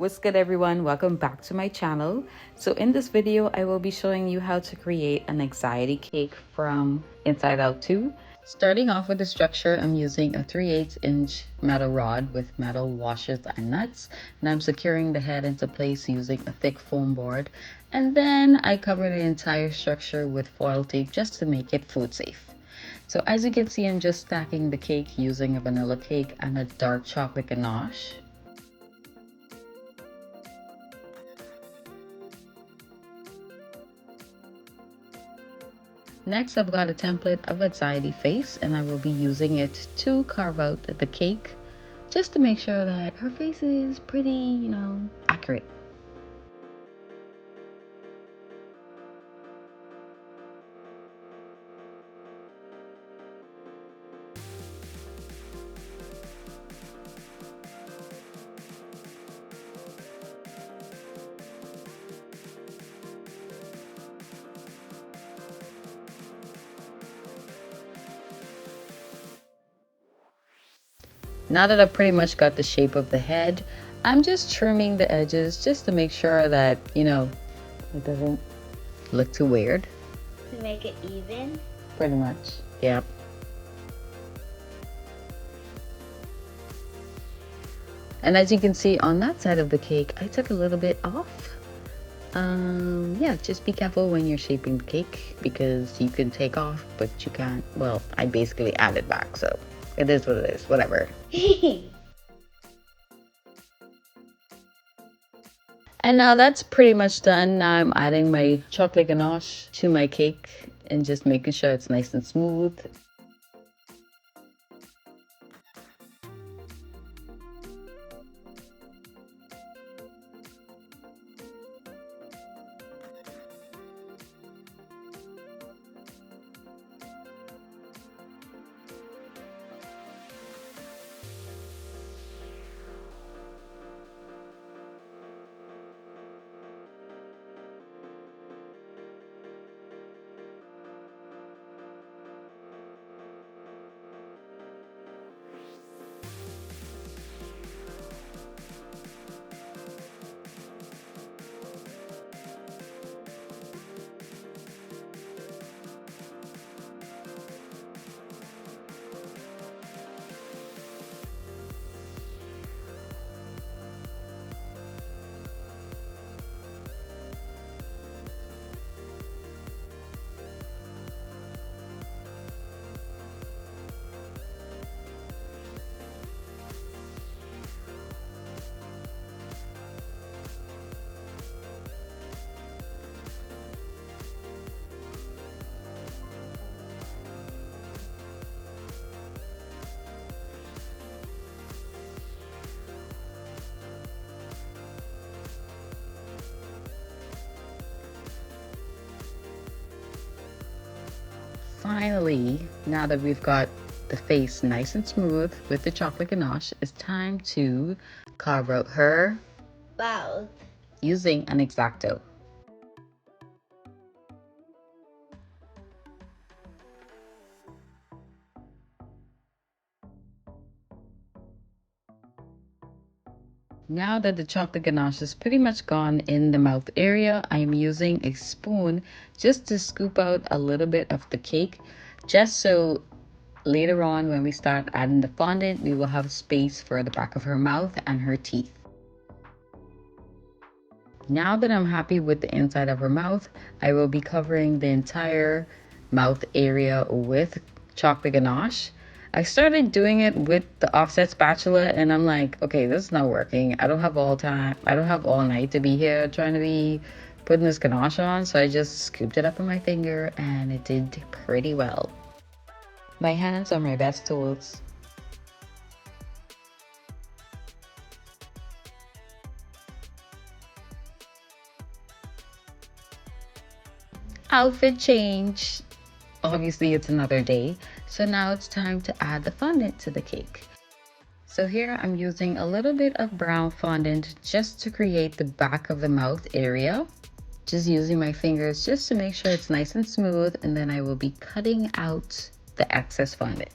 What's good, everyone? Welcome back to my channel. So in this video I will be showing you how to create an anxiety cake from Inside Out 2. Starting off with the structure, I'm using a 3/8 inch metal rod with metal washers and nuts, and I'm securing the head into place using a thick foam board, and then I cover the entire structure with foil tape just to make it food safe. So as you can see, I'm just stacking the cake using a vanilla cake and a dark chocolate ganache. Next, I've got a template of anxiety face, and I will be using it to carve out the cake just to make sure that her face is pretty, accurate. Now that I've pretty much got the shape of the head, I'm just trimming the edges just to make sure that, it doesn't look too weird. To make it even? Pretty much, yeah. And as you can see on that side of the cake, I took a little bit off. Yeah, just be careful when you're shaping the cake because you can take off, but you can't. Well, I basically added back, so it is what it is, whatever. And now that's pretty much done. Now I'm adding my chocolate ganache to my cake and just making sure it's nice and smooth. Finally, now that we've got the face nice and smooth with the chocolate ganache, it's time to carve out her mouth using an X-Acto. Now that the chocolate ganache is pretty much gone in the mouth area, I'm using a spoon just to scoop out a little bit of the cake, just so later on when we start adding the fondant, we will have space for the back of her mouth and her teeth. Now that I'm happy with the inside of her mouth, I will be covering the entire mouth area with chocolate ganache. I started doing it with the offset spatula and I'm like, okay, this is not working. I don't have all time. I don't have all night to be here trying to be putting this ganache on. So I just scooped it up with my finger and it did pretty well. My hands are my best tools. Outfit change. Obviously it's another day, so now it's time to add the fondant to the cake. So here I'm using a little bit of brown fondant just to create the back of the mouth area. Just using my fingers just to make sure it's nice and smooth, and then I will be cutting out the excess fondant.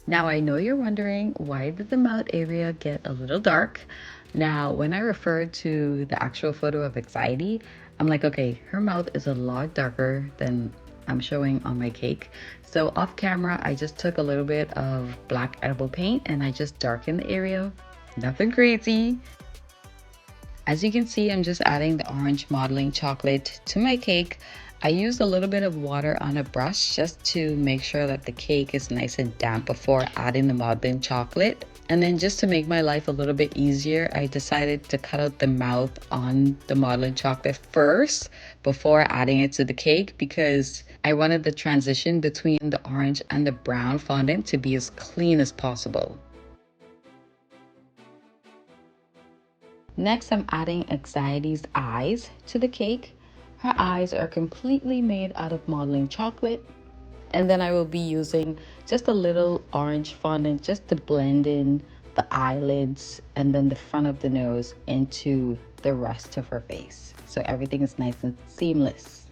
Now, I know you're wondering, why did the mouth area get a little dark? Now, when I refer to the actual photo of Anxiety, I'm like, okay, her mouth is a lot darker than I'm showing on my cake. So off camera, I just took a little bit of black edible paint and I just darkened the area. Nothing crazy. As you can see, I'm just adding the orange modeling chocolate to my cake. I used a little bit of water on a brush just to make sure that the cake is nice and damp before adding the modeling chocolate. And then just to make my life a little bit easier, I decided to cut out the mouth on the modeling chocolate first before adding it to the cake, because I wanted the transition between the orange and the brown fondant to be as clean as possible. Next, I'm adding Anxiety's eyes to the cake. Her eyes are completely made out of modeling chocolate. And then I will be using just a little orange fondant just to blend in the eyelids and then the front of the nose into the rest of her face, so everything is nice and seamless.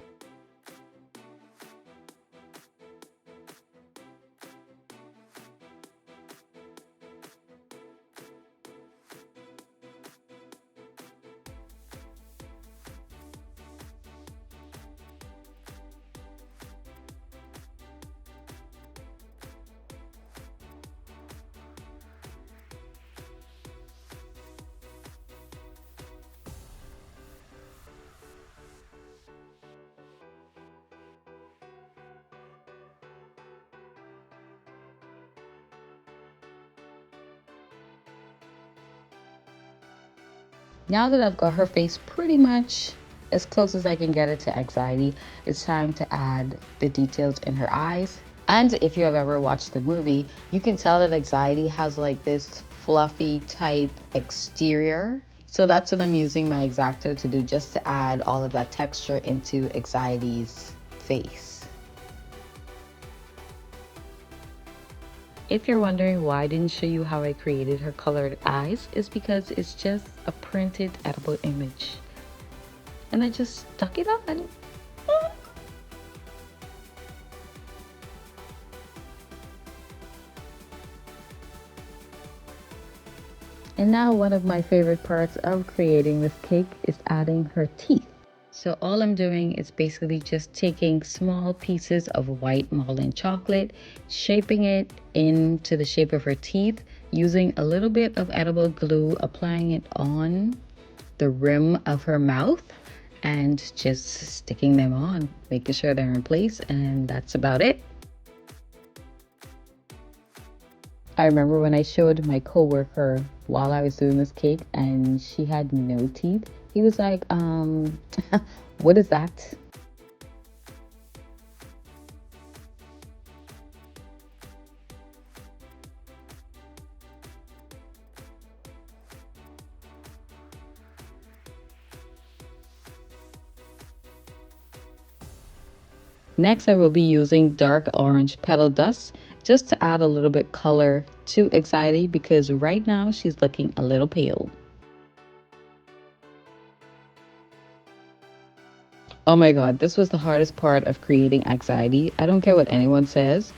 Now that I've got her face pretty much as close as I can get it to Anxiety, it's time to add the details in her eyes. And if you have ever watched the movie, you can tell that Anxiety has like this fluffy type exterior. So that's what I'm using my X-Acto to do, just to add all of that texture into Anxiety's face. If you're wondering why I didn't show you how I created her colored eyes, is because it's just a printed edible image. And I just stuck it on. And now one of my favorite parts of creating this cake is adding her teeth. So all I'm doing is basically just taking small pieces of white modeling chocolate, shaping it into the shape of her teeth, using a little bit of edible glue, applying it on the rim of her mouth, and just sticking them on, making sure they're in place, and that's about it. I remember when I showed my coworker while I was doing this cake and she had no teeth, he was like, what is that? Next, I will be using dark orange petal dust just to add a little bit color to Anxiety, because right now she's looking a little pale. Oh my god, this was the hardest part of creating Anxiety. I don't care what anyone says.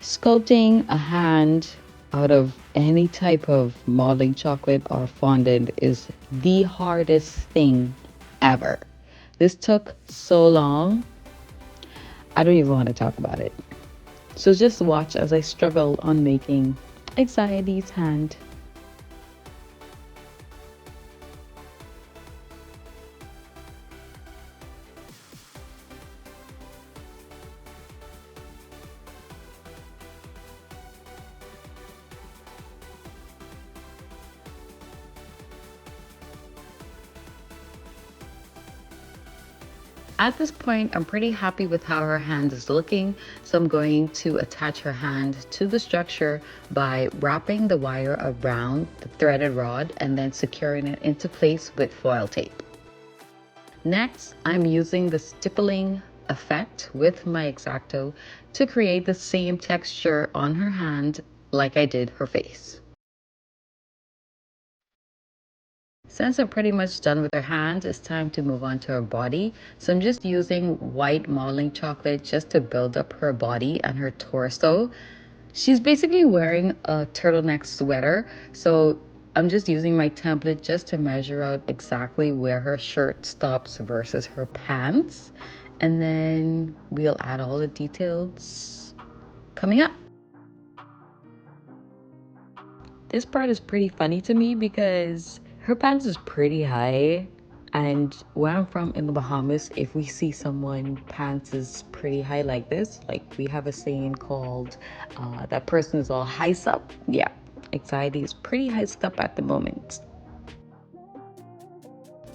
Sculpting a hand out of any type of modeling chocolate or fondant is the hardest thing ever. This took so long, I don't even want to talk about it. So just watch as I struggle on making Anxiety's hand. At this point, I'm pretty happy with how her hand is looking, so I'm going to attach her hand to the structure by wrapping the wire around the threaded rod and then securing it into place with foil tape. Next, I'm using the stippling effect with my X-Acto to create the same texture on her hand like I did her face. Since I'm pretty much done with her hands, it's time to move on to her body. So I'm just using white modeling chocolate just to build up her body and her torso. She's basically wearing a turtleneck sweater. So I'm just using my template just to measure out exactly where her shirt stops versus her pants. And then we'll add all the details coming up. This part is pretty funny to me because her pants is pretty high. And where I'm from in the Bahamas, if we see someone pants is pretty high like this, like we have a saying called that person is all high up. Yeah, anxiety is pretty high up at the moment.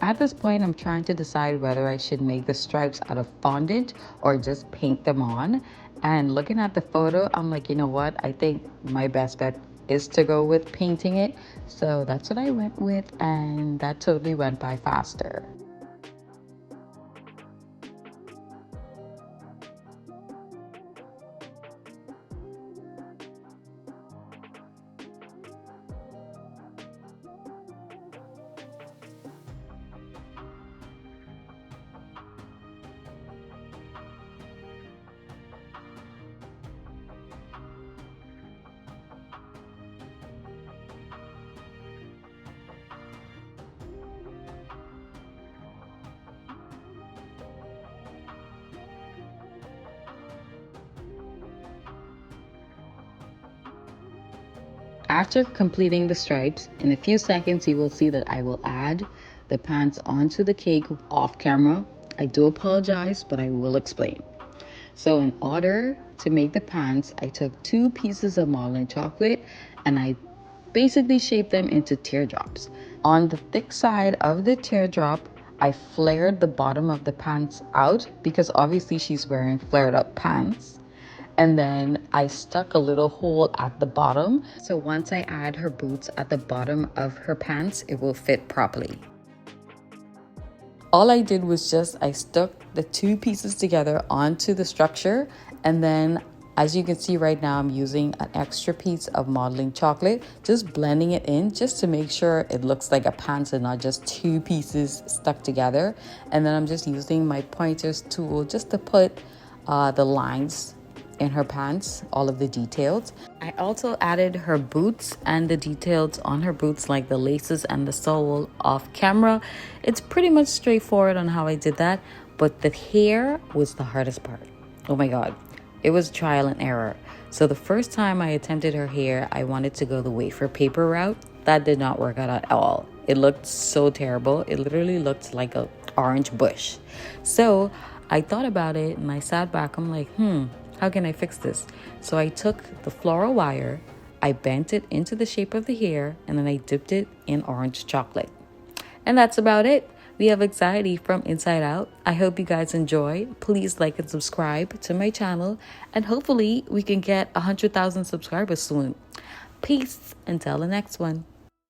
At this point, I'm trying to decide whether I should make the stripes out of fondant or just paint them on. And looking at the photo, I'm like, you know what? I think my best bet is to go with painting it. So that's what I went with, and that totally went by faster. After completing the stripes, in a few seconds you will see that I will add the pants onto the cake off camera. I do apologize, but I will explain. So in order to make the pants, I took 2 pieces of modeling chocolate and I basically shaped them into teardrops. On the thick side of the teardrop, I flared the bottom of the pants out because obviously she's wearing flared up pants. And then I stuck a little hole at the bottom. So once I add her boots at the bottom of her pants, it will fit properly. All I did was I stuck the 2 pieces together onto the structure, and then as you can see right now, I'm using an extra piece of modeling chocolate, just blending it in just to make sure it looks like a pants and not just 2 pieces stuck together. And then I'm just using my pointers tool just to put the lines in her pants, all of the details. I also added her boots and the details on her boots, like the laces and the sole, off camera. It's pretty much straightforward on how I did that, but the hair was the hardest part. Oh my god, it was trial and error. So the first time I attempted her hair, I wanted to go the wafer paper route. That did not work out at all. It looked so terrible. It literally looked like an orange bush. So I thought about it and I sat back. I'm like, how can I fix this? So I took the floral wire, I bent it into the shape of the hair, and then I dipped it in orange chocolate. And that's about it. We have anxiety from inside out. I hope you guys enjoy. Please like and subscribe to my channel, and hopefully we can get 100,000 subscribers soon. Peace until the next one.